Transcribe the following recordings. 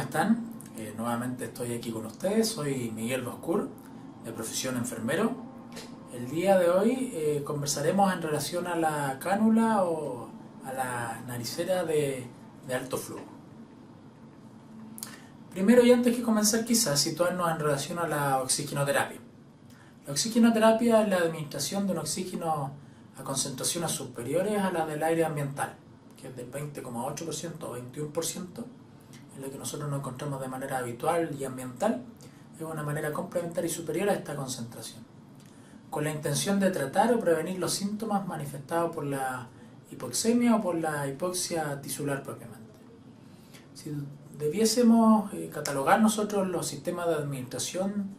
están? Nuevamente estoy aquí con ustedes, soy Miguel Boscur, de profesión enfermero. El día de hoy conversaremos en relación a la cánula o a la naricera de alto flujo. Primero y antes que comenzar, quizás situarnos en relación a la oxigenoterapia. La oxigenoterapia es la administración de un oxígeno a concentraciones superiores a las del aire ambiental, que es del 20,8% o 21%, en lo que nosotros nos encontramos de manera habitual y ambiental, es una manera complementaria y superior a esta concentración, con la intención de tratar o prevenir los síntomas manifestados por la hipoxemia o por la hipoxia tisular propiamente. Si debiésemos catalogar nosotros los sistemas de administración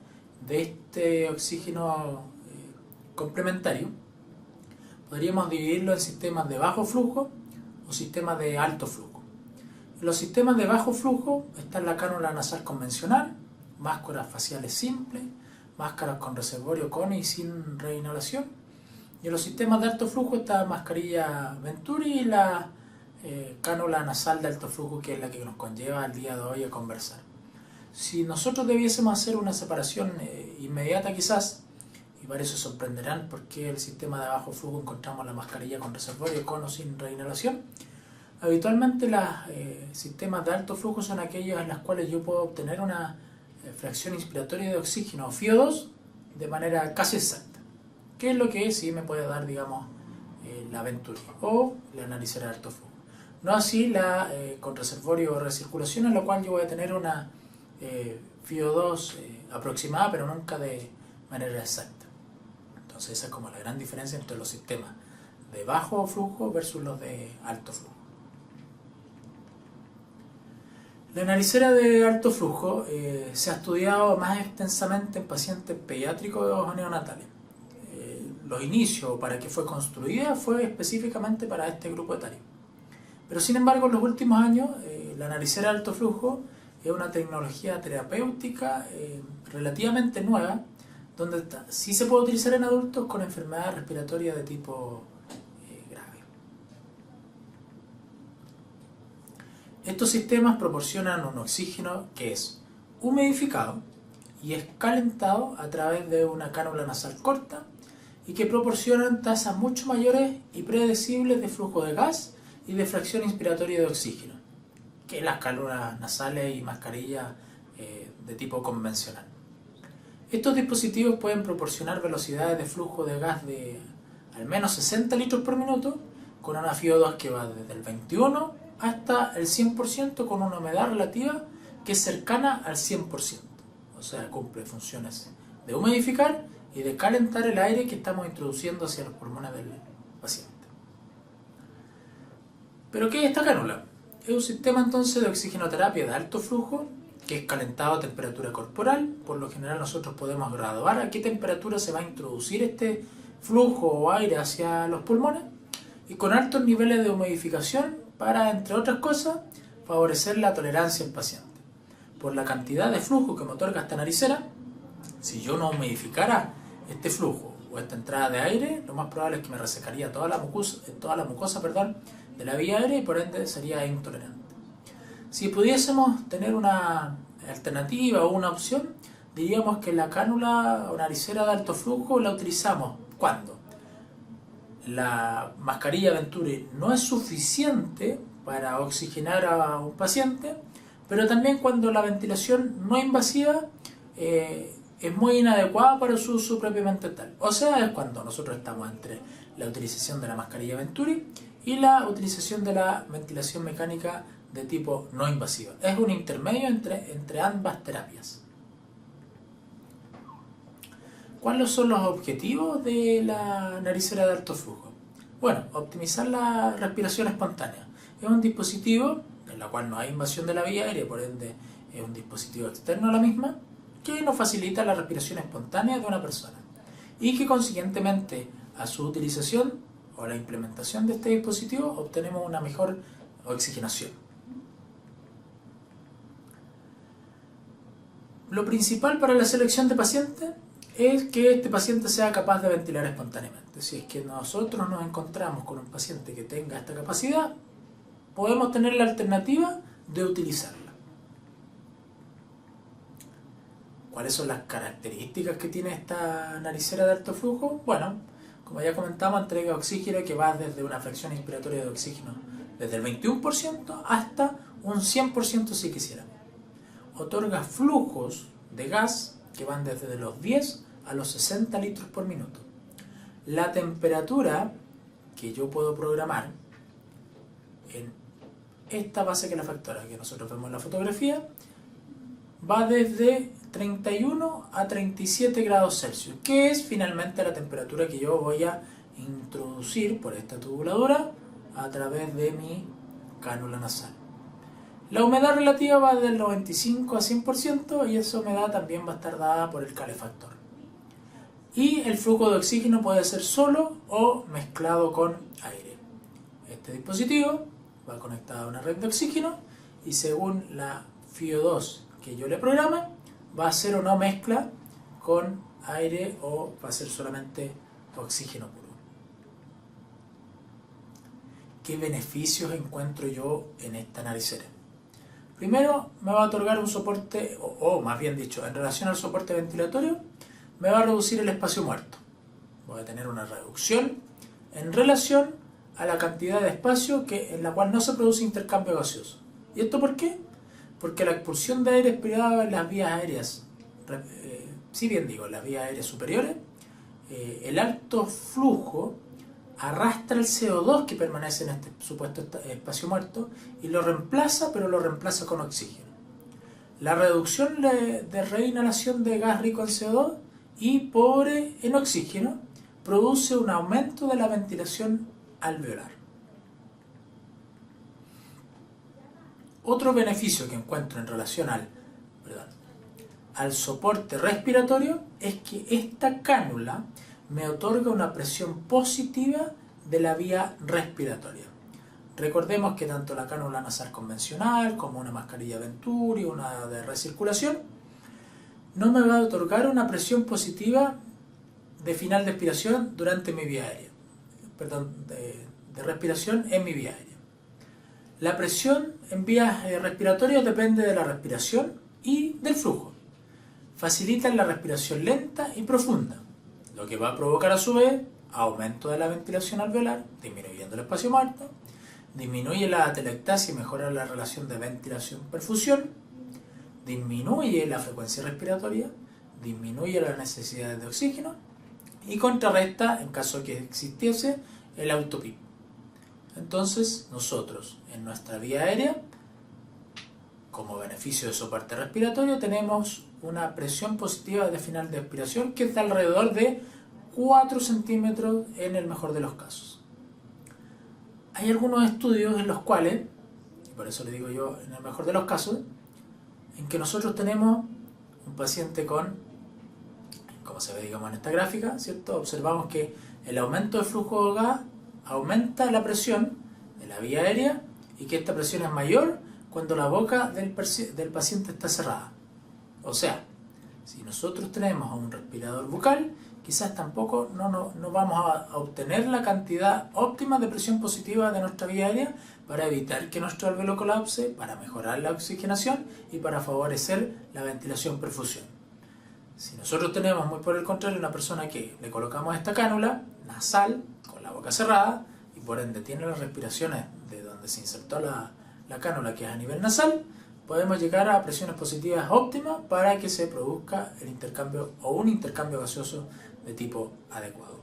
de este oxígeno complementario, podríamos dividirlo en sistemas de bajo flujo o sistemas de alto flujo. En los sistemas de bajo flujo está la cánula nasal convencional, máscaras faciales simples, máscaras con reservorio con y sin reinhalación. Y en los sistemas de alto flujo está mascarilla Venturi y la cánula nasal de alto flujo, que es la que nos conlleva el día de hoy a conversar. Si nosotros debiésemos hacer una separación inmediata quizás, y para eso sorprenderán por qué el sistema de bajo flujo encontramos la mascarilla con reservorio con o sin reinhalación. Habitualmente los sistemas de alto flujo son aquellos en los cuales yo puedo obtener una fracción inspiratoria de oxígeno o FiO2 de manera casi exacta, que es lo que sí me puede dar, digamos, la Venturi o la naricera de alto flujo. No así la con reservorio o recirculación, en la cual yo voy a tener una FiO2 aproximada, pero nunca de manera exacta. Entonces esa es como la gran diferencia entre los sistemas de bajo flujo versus los de alto flujo. La naricera de alto flujo se ha estudiado más extensamente en pacientes pediátricos o neonatales. Los inicios para que fue construida fue específicamente para este grupo etario. Pero sin embargo, en los últimos años, la naricera de alto flujo es una tecnología terapéutica relativamente nueva, donde sí se puede utilizar en adultos con enfermedades respiratorias de tipo grave. Estos sistemas proporcionan un oxígeno que es humidificado y es calentado a través de una cánula nasal corta y que proporcionan tasas mucho mayores y predecibles de flujo de gas y de fracción inspiratoria de oxígeno que las cánulas nasales y mascarillas de tipo convencional. Estos dispositivos pueden proporcionar velocidades de flujo de gas de al menos 60 litros por minuto con una FiO2 que va desde el 21 hasta el 100% con una humedad relativa que es cercana al 100%. O sea, cumple funciones de humidificar y de calentar el aire que estamos introduciendo hacia los pulmones del paciente. ¿Pero qué es esta cánula? Es un sistema entonces de oxigenoterapia de alto flujo que es calentado a temperatura corporal. Por lo general nosotros podemos graduar a qué temperatura se va a introducir este flujo o aire hacia los pulmones y con altos niveles de humidificación para, entre otras cosas, favorecer la tolerancia del paciente. Por la cantidad de flujo que me otorga esta naricera, si yo no humidificara este flujo o esta entrada de aire, lo más probable es que me resecaría toda la mucosa de la vía aérea y por ende sería intolerante. Si pudiésemos tener una alternativa o una opción, diríamos que la cánula o naricera de alto flujo la utilizamos cuando la mascarilla Venturi no es suficiente para oxigenar a un paciente, pero también cuando la ventilación no invasiva es muy inadecuada para su uso propiamente tal. O sea, es cuando nosotros estamos entre la utilización de la mascarilla Venturi y la utilización de la ventilación mecánica de tipo no invasiva. Es un intermedio entre ambas terapias. ¿Cuáles son los objetivos de la naricera de alto flujo? Bueno, optimizar la respiración espontánea. Es un dispositivo en el cual no hay invasión de la vía aérea, por ende es un dispositivo externo a la misma, que nos facilita la respiración espontánea de una persona y que consiguientemente a su utilización o la implementación de este dispositivo obtenemos una mejor oxigenación. Lo principal para la selección de pacientes es que este paciente sea capaz de ventilar espontáneamente. Si es que nosotros nos encontramos con un paciente que tenga esta capacidad, podemos tener la alternativa de utilizarla. ¿Cuáles son las características que tiene esta naricera de alto flujo? Bueno, como ya comentamos, entrega oxígeno que va desde una fracción inspiratoria de oxígeno desde el 21% hasta un 100% si quisiera. Otorga flujos de gas que van desde los 10 a los 60 litros por minuto. La temperatura que yo puedo programar en esta base calefactora que nosotros vemos en la fotografía va desde 31 a 37 grados Celsius, que es finalmente la temperatura que yo voy a introducir por esta tubuladora a través de mi cánula nasal. La humedad relativa va del 95 a 100% y esa humedad también va a estar dada por el calefactor. Y el flujo de oxígeno puede ser solo o mezclado con aire. Este dispositivo va conectado a una red de oxígeno y según la FiO2 que yo le programe, va a ser o no mezcla con aire o va a ser solamente oxígeno puro. ¿Qué beneficios encuentro yo en esta naricera? Primero, me va a otorgar un soporte, o más bien dicho, en relación al soporte ventilatorio, me va a reducir el espacio muerto. Voy a tener una reducción en relación a la cantidad de espacio en la cual no se produce intercambio gaseoso. ¿Y esto por qué? Porque la expulsión de aire expirado en las vías aéreas, si bien digo, en las vías aéreas superiores, el alto flujo arrastra el CO2 que permanece en este supuesto espacio muerto y lo reemplaza, pero lo reemplaza con oxígeno. La reducción de reinhalación de gas rico en CO2 y pobre en oxígeno produce un aumento de la ventilación alveolar. Otro beneficio que encuentro en relación al soporte respiratorio es que esta cánula me otorga una presión positiva de la vía respiratoria. Recordemos que tanto la cánula nasal convencional como una mascarilla Venturi, una de recirculación, no me va a otorgar una presión positiva de final de expiración durante mi vía aérea. De respiración en mi vía aérea. La presión en vías respiratorias depende de la respiración y del flujo. Facilitan la respiración lenta y profunda, lo que va a provocar a su vez aumento de la ventilación alveolar, disminuyendo el espacio muerto, disminuye la atelectasia y mejora la relación de ventilación-perfusión, disminuye la frecuencia respiratoria, disminuye las necesidades de oxígeno y contrarresta, en caso que existiese, el autopip. Entonces, nosotros en nuestra vía aérea, como beneficio de soporte respiratorio, tenemos una presión positiva de final de expiración que es de alrededor de 4 centímetros en el mejor de los casos. Hay algunos estudios en los cuales, y por eso le digo yo en el mejor de los casos, en que nosotros tenemos un paciente con, como se ve digamos en esta gráfica, ¿cierto? Observamos que el aumento de flujo de gas aumenta la presión de la vía aérea y que esta presión es mayor cuando la boca del paciente está cerrada. O sea, si nosotros tenemos un respirador bucal, quizás tampoco no vamos a obtener la cantidad óptima de presión positiva de nuestra vía aérea para evitar que nuestro alveolo colapse, para mejorar la oxigenación y para favorecer la ventilación-perfusión. Si nosotros tenemos, muy por el contrario, una persona que le colocamos esta cánula nasal con la boca cerrada y por ende tiene las respiraciones de donde se insertó la cánula, que es a nivel nasal, podemos llegar a presiones positivas óptimas para que se produzca el intercambio o un intercambio gaseoso de tipo adecuado.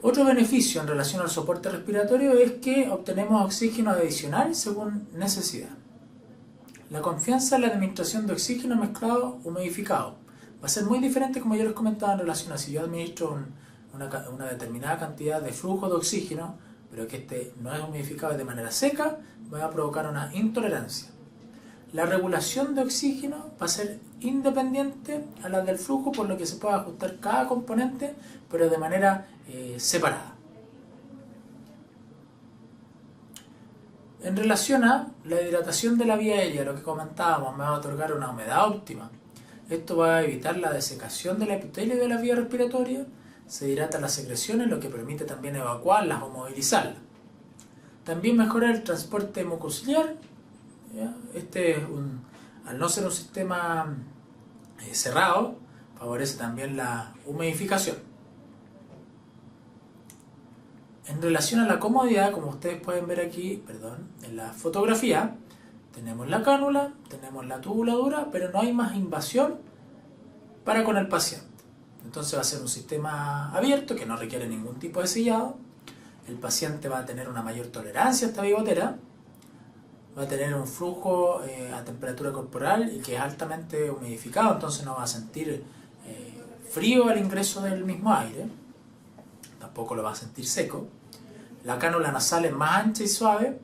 Otro beneficio en relación al soporte respiratorio es que obtenemos oxígeno adicional según necesidad. La confianza en la administración de oxígeno mezclado humidificado va a ser muy diferente, como yo les comentaba, en relación a si yo administro una determinada cantidad de flujo de oxígeno, pero que este no es humidificado de manera seca, va a provocar una intolerancia. La regulación de oxígeno va a ser independiente a la del flujo, por lo que se puede ajustar cada componente, pero de manera separada. En relación a la hidratación de la vía aérea, lo que comentábamos, me va a otorgar una humedad óptima. Esto va a evitar la desecación del epitelio de la vía respiratoria, se hidrata las secreciones, lo que permite también evacuarlas o movilizarlas. También mejora el transporte mucociliar. Este es al no ser un sistema cerrado, favorece también la humidificación. En relación a la comodidad, como ustedes pueden ver aquí, en la fotografía, tenemos la cánula, tenemos la tubuladura, pero no hay más invasión para con el paciente. Entonces va a ser un sistema abierto que no requiere ningún tipo de sellado. El paciente va a tener una mayor tolerancia a esta bigotera, va a tener un flujo a temperatura corporal y que es altamente humidificado, entonces no va a sentir frío al ingreso del mismo aire, tampoco lo va a sentir seco. La cánula nasal es más ancha y suave,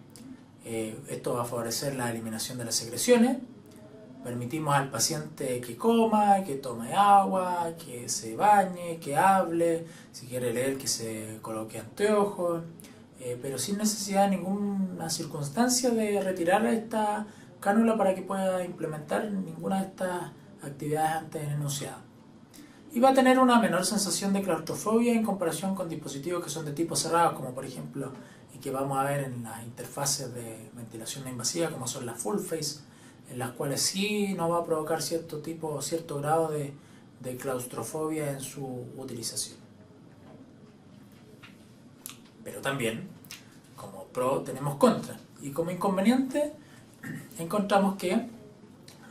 esto va a favorecer la eliminación de las secreciones. Permitimos al paciente que coma, que tome agua, que se bañe, que hable, si quiere leer que se coloque anteojos, pero sin necesidad de ninguna circunstancia de retirar esta cánula para que pueda implementar ninguna de estas actividades antes enunciadas. Y va a tener una menor sensación de claustrofobia en comparación con dispositivos que son de tipo cerrado, como por ejemplo, y que vamos a ver en las interfaces de ventilación no invasiva, como son las full face, en las cuales sí nos va a provocar cierto grado de claustrofobia en su utilización. Pero también, como pro, tenemos contra. Y como inconveniente, encontramos que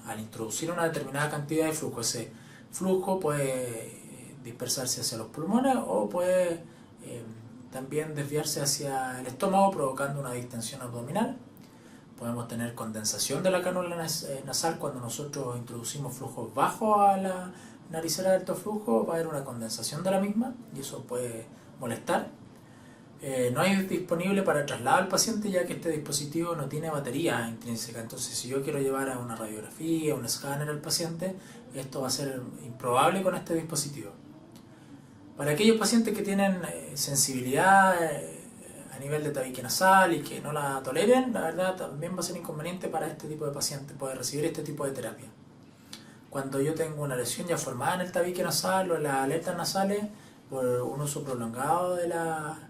al introducir una determinada cantidad de flujo, ese flujo puede dispersarse hacia los pulmones o puede también desviarse hacia el estómago, provocando una distensión abdominal. Podemos tener condensación de la cánula nasal cuando nosotros introducimos flujos bajos a la naricera de alto flujo, va a haber una condensación de la misma y eso puede molestar. No hay disponible para trasladar al paciente, ya que este dispositivo no tiene batería intrínseca. Entonces, si yo quiero llevar a una radiografía, un escáner al paciente, esto va a ser improbable con este dispositivo. Para aquellos pacientes que tienen sensibilidad a nivel de tabique nasal y que no la toleren, la verdad también va a ser inconveniente para este tipo de pacientes poder recibir este tipo de terapia. Cuando yo tengo una lesión ya formada en el tabique nasal o en las aletas nasales por un uso prolongado de la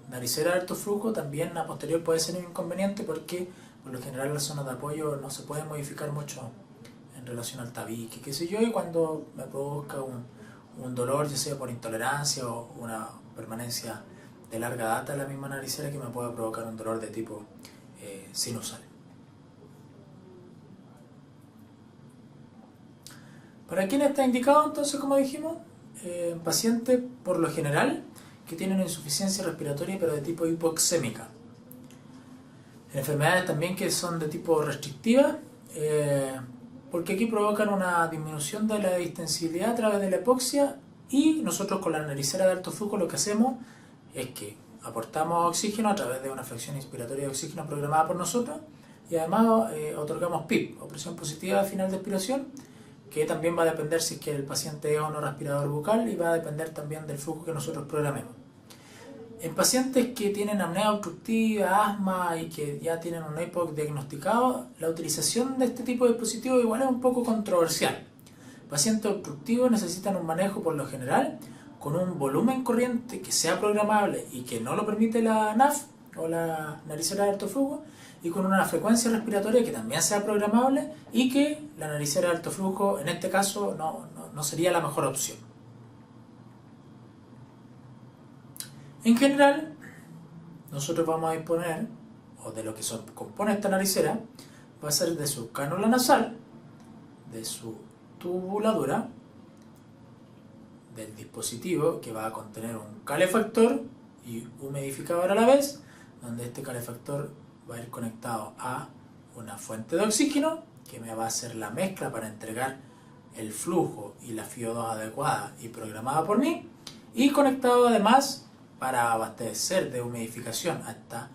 naricera de alto flujo, también a posterior puede ser un inconveniente porque por lo general las zonas de apoyo no se pueden modificar mucho en relación al tabique, qué sé yo, y cuando me produzca un dolor, ya sea por intolerancia o una permanencia de larga data de la misma naricera, que me pueda provocar un dolor de tipo sinusal. ¿Para quién está indicado entonces, como dijimos? Pacientes por lo general que tienen una insuficiencia respiratoria pero de tipo hipoxémica. Enfermedades también que son de tipo restrictiva, porque aquí provocan una disminución de la distensibilidad a través de la hipoxia, y nosotros con la naricera de alto flujo lo que hacemos es que aportamos oxígeno a través de una fracción inspiratoria de oxígeno programada por nosotros y además otorgamos PIP, o presión positiva al final de expiración, que también va a depender si es que el paciente es o no respirador bucal y va a depender también del flujo que nosotros programemos. En pacientes que tienen apnea obstructiva, asma y que ya tienen un EPOC diagnosticado, la utilización de este tipo de dispositivo igual es un poco controversial. Pacientes obstructivos necesitan un manejo por lo general con un volumen corriente que sea programable y que no lo permite la NAF o la naricera de alto flujo, y con una frecuencia respiratoria que también sea programable y que la naricera de alto flujo en este caso no sería la mejor opción. En general, nosotros vamos a disponer, o de lo que compone esta naricera, va a ser de su cánula nasal, de su tubuladura, del dispositivo que va a contener un calefactor y humidificador a la vez, donde este calefactor va a ir conectado a una fuente de oxígeno que me va a hacer la mezcla para entregar el flujo y la FiO2 adecuada y programada por mí, y conectado además para abastecer de humidificación a esta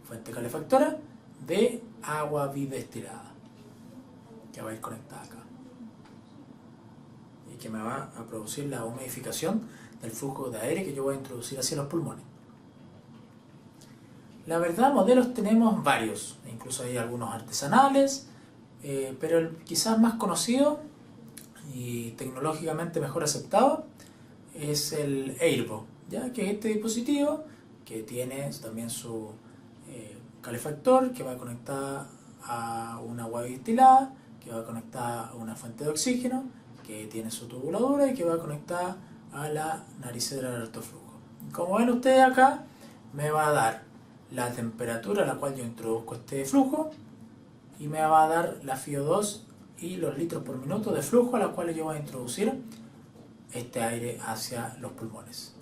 fuente calefactora de agua bidestilada que va a ir conectada acá y que me va a producir la humidificación del flujo de aire que yo voy a introducir hacia los pulmones. La verdad, modelos tenemos varios, incluso hay algunos artesanales, pero el quizás más conocido y tecnológicamente mejor aceptado es el Airvo, ya que es este dispositivo que tiene también su calefactor que va conectado a un agua destilada, que va conectada a una fuente de oxígeno, que tiene su tubuladura y que va conectada a la naricera de alto flujo. Como ven ustedes acá, me va a dar la temperatura a la cual yo introduzco este flujo y me va a dar la FiO2 y los litros por minuto de flujo a los cuales yo voy a introducir este aire hacia los pulmones.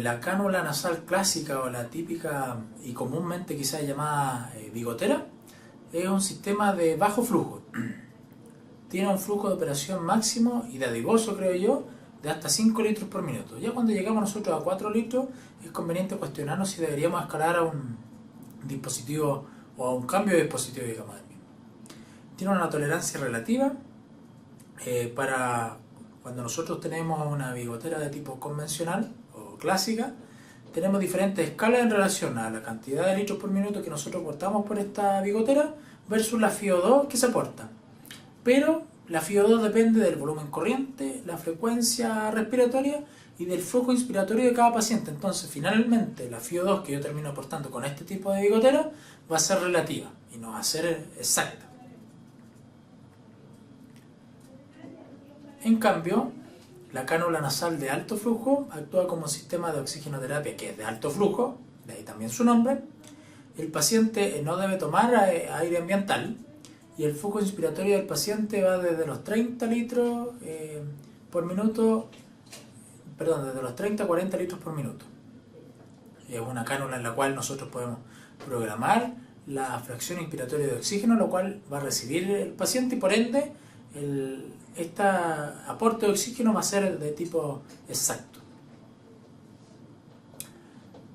La cánula nasal clásica o la típica y comúnmente quizás llamada bigotera es un sistema de bajo flujo. Tiene un flujo de operación máximo y dadivoso, creo yo, de hasta 5 litros por minuto. Ya cuando llegamos nosotros a 4 litros es conveniente cuestionarnos si deberíamos escalar a un dispositivo o a un cambio de dispositivo, digamos. Tiene una tolerancia relativa para cuando nosotros tenemos una bigotera de tipo convencional o clásica. Tenemos diferentes escalas en relación a la cantidad de litros por minuto que nosotros aportamos por esta bigotera versus la FiO2 que se aporta. Pero la FiO2 depende del volumen corriente, la frecuencia respiratoria y del flujo inspiratorio de cada paciente. Entonces, finalmente, la FiO2 que yo termino aportando con este tipo de bigotera va a ser relativa y no va a ser exacta. En cambio, la cánula nasal de alto flujo actúa como sistema de oxigenoterapia que es de alto flujo, de ahí también su nombre. El paciente no debe tomar aire ambiental y el flujo inspiratorio del paciente va desde los 30 litros por minuto, desde los 30 a 40 litros por minuto. Es una cánula en la cual nosotros podemos programar la fracción inspiratoria de oxígeno, lo cual va a recibir el paciente y por ende este aporte de oxígeno va a ser de tipo exacto.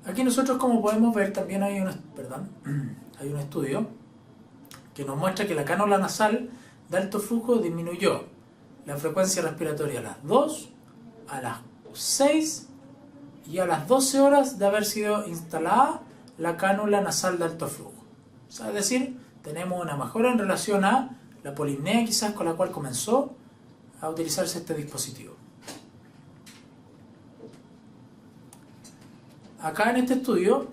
Aquí nosotros, como podemos ver, también hay un estudio que nos muestra que la cánula nasal de alto flujo disminuyó la frecuencia respiratoria a las 2, a las 6 y a las 12 horas de haber sido instalada la cánula nasal de alto flujo. O sea, es decir, tenemos una mejora en relación a la polipnea quizás con la cual comenzó a utilizarse este dispositivo. Acá en este estudio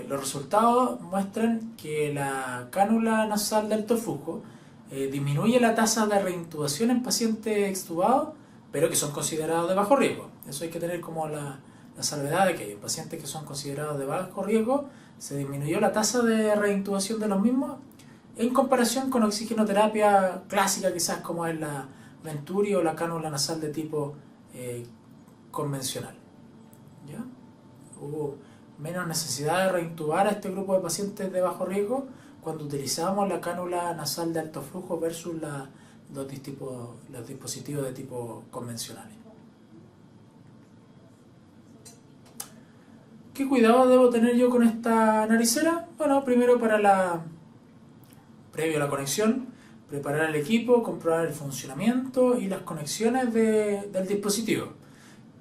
los resultados muestran que la cánula nasal de alto flujo disminuye la tasa de reintubación en pacientes extubados, pero que son considerados de bajo riesgo. Eso hay que tener como la salvedad de que hay pacientes que son considerados de bajo riesgo, se disminuyó la tasa de reintubación de los mismos en comparación con oxigenoterapia clásica, quizás como es la Venturi o la cánula nasal de tipo convencional. ¿Ya? Hubo menos necesidad de reintubar a este grupo de pacientes de bajo riesgo cuando utilizábamos la cánula nasal de alto flujo versus los dispositivos de tipo convencionales. ¿Qué cuidado debo tener yo con esta naricera? Bueno, primero previo a la conexión, preparar el equipo, comprobar el funcionamiento y las conexiones del dispositivo.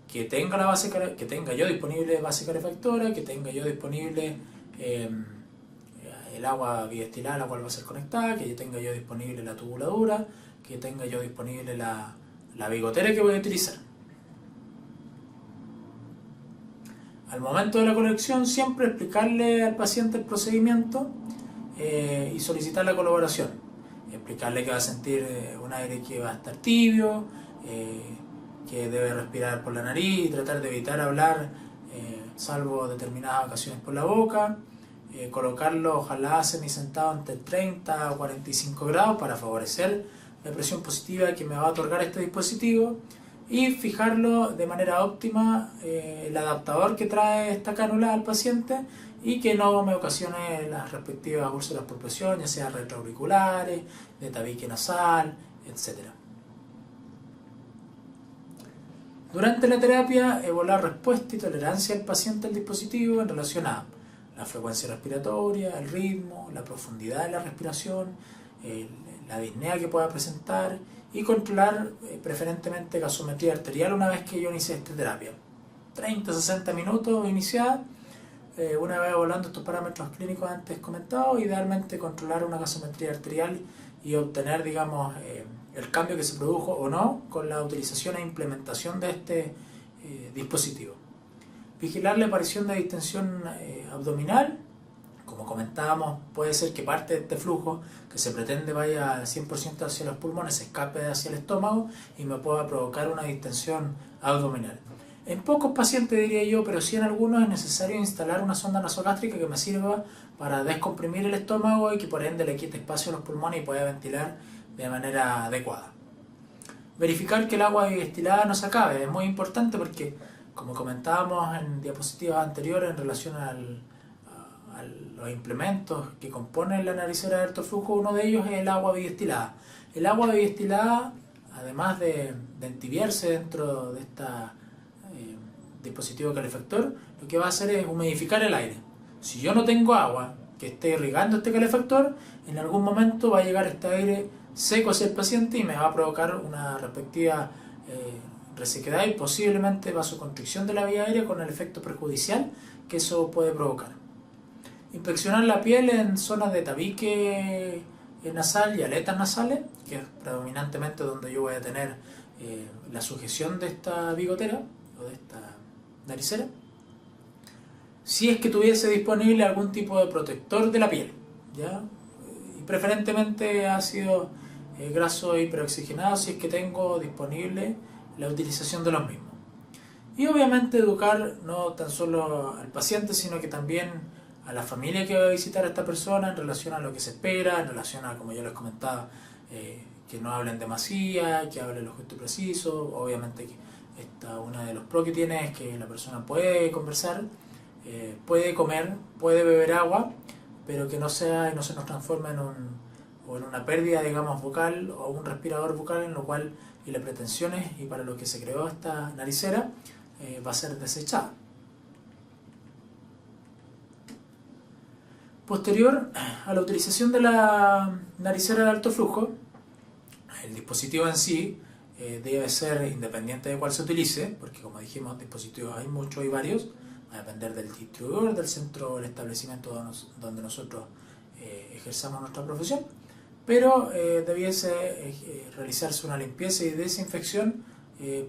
Que tenga yo disponible base calefactora, que tenga yo disponible el agua bidestilada a la cual va a ser conectada, que tenga yo disponible la tubuladura, que tenga yo disponible la bigotera que voy a utilizar. Al momento de la conexión, siempre explicarle al paciente el procedimiento y solicitar la colaboración. Explicarle que va a sentir un aire que va a estar tibio, que debe respirar por la nariz y tratar de evitar hablar, salvo determinadas ocasiones, por la boca. Colocarlo ojalá semisentado entre 30 a 45 grados para favorecer la presión positiva que me va a otorgar este dispositivo y fijarlo de manera óptima el adaptador que trae esta cánula al paciente y que no me ocasione las respectivas úlceras por presión, ya sea retroauriculares, de tabique nasal, etc. Durante la terapia, evaluar respuesta y tolerancia del paciente al dispositivo en relación a la frecuencia respiratoria, el ritmo, la profundidad de la respiración, la disnea que pueda presentar y controlar preferentemente gasometría arterial una vez que yo inicie esta terapia. 30-60 minutos iniciada, una vez evaluando estos parámetros clínicos antes comentados, idealmente controlar una gasometría arterial y obtener, digamos, el cambio que se produjo o no con la utilización e implementación de este dispositivo. Vigilar la aparición de distensión abdominal como comentábamos, puede ser que parte de este flujo que se pretende vaya al 100% hacia los pulmones, se escape hacia el estómago y me pueda provocar una distensión abdominal. En pocos pacientes diría yo, pero sí en algunos es necesario instalar una sonda nasogástrica que me sirva para descomprimir el estómago y que por ende le quite espacio a los pulmones y pueda ventilar de manera adecuada. Verificar que el agua destilada no se acabe es muy importante porque, como comentábamos en diapositivas anteriores en relación a los implementos que componen la naricera de alto flujo, uno de ellos es el agua bidestilada. El agua bidestilada, además de entibiarse dentro de este dispositivo calefactor, lo que va a hacer es humidificar el aire. Si yo no tengo agua que esté irrigando este calefactor, en algún momento va a llegar este aire seco hacia el paciente y me va a provocar una respectiva resequedad y posiblemente vasoconstricción de la vía aérea con el efecto perjudicial que eso puede provocar. Inspeccionar la piel en zonas de tabique nasal y aletas nasales, que es predominantemente donde yo voy a tener la sujeción de esta bigotera o de esta naricera. Si es que tuviese disponible algún tipo de protector de la piel, ¿ya? Y preferentemente ácido graso hiperoxigenado si es que tengo disponible la utilización de los mismos. Y obviamente educar no tan solo al paciente, sino que también a la familia que va a visitar a esta persona en relación a lo que se espera, en relación a, como ya les comentaba, que no hablen demasiado, que hablen lo justo y preciso. Obviamente que uno de los pros que tiene es que la persona puede conversar, puede comer, puede beber agua, pero que no sea y no se nos transforme en una pérdida, digamos, vocal o un respirador vocal, en lo cual y las pretensiones y para lo que se creó esta naricera va a ser desechada. Posterior a la utilización de la naricera de alto flujo, el dispositivo en sí debe ser independiente de cuál se utilice, porque como dijimos, dispositivos hay muchos y varios, va a depender del distribuidor, del centro o del establecimiento donde nosotros ejerzamos nuestra profesión, pero debiese realizarse una limpieza y desinfección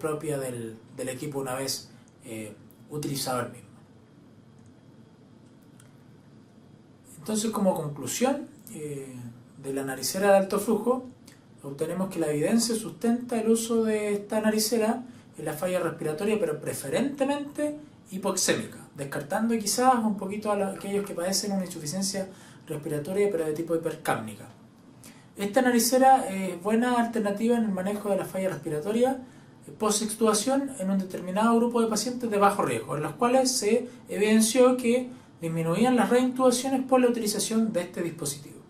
propia del equipo una vez utilizado el mismo. Entonces, como conclusión de la naricera de alto flujo, obtenemos que la evidencia sustenta el uso de esta naricera en la falla respiratoria, pero preferentemente hipoxémica, descartando quizás un poquito a aquellos que padecen una insuficiencia respiratoria, pero de tipo hipercápnica. Esta naricera es buena alternativa en el manejo de la falla respiratoria post-extubación en un determinado grupo de pacientes de bajo riesgo, en los cuales se evidenció que disminuían las reintubaciones por la utilización de este dispositivo.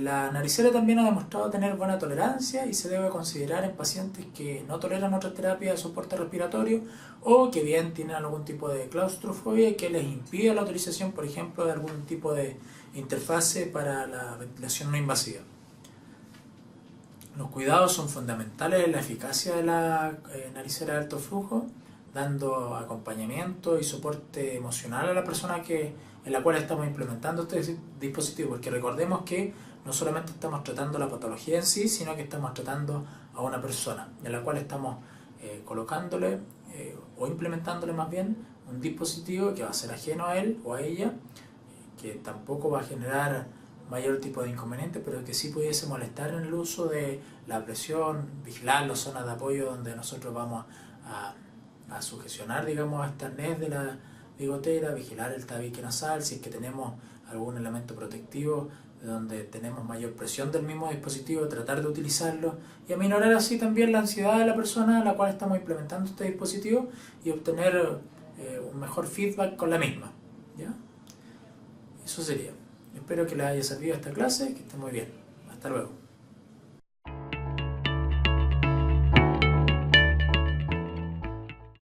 La naricera también ha demostrado tener buena tolerancia y se debe considerar en pacientes que no toleran otras terapias de soporte respiratorio o que bien tienen algún tipo de claustrofobia que les impide la utilización, por ejemplo, de algún tipo de interfase para la ventilación no invasiva. Los cuidados son fundamentales en la eficacia de la naricera de alto flujo, dando acompañamiento y soporte emocional a la persona en la cual estamos implementando este dispositivo, porque recordemos que no solamente estamos tratando la patología en sí, sino que estamos tratando a una persona, en la cual estamos colocándole o implementándole más bien un dispositivo que va a ser ajeno a él o a ella, que tampoco va a generar mayor tipo de inconveniente, pero que sí pudiese molestar en el uso de la presión, vigilar las zonas de apoyo donde nosotros vamos a sugestionar, digamos, este arnés de la bigotera, vigilar el tabique nasal, si es que tenemos algún elemento protectivo donde tenemos mayor presión del mismo dispositivo, tratar de utilizarlo y aminorar así también la ansiedad de la persona a la cual estamos implementando este dispositivo y obtener un mejor feedback con la misma, ¿ya? Eso sería. Espero que les haya servido esta clase, que esté muy bien. Hasta luego.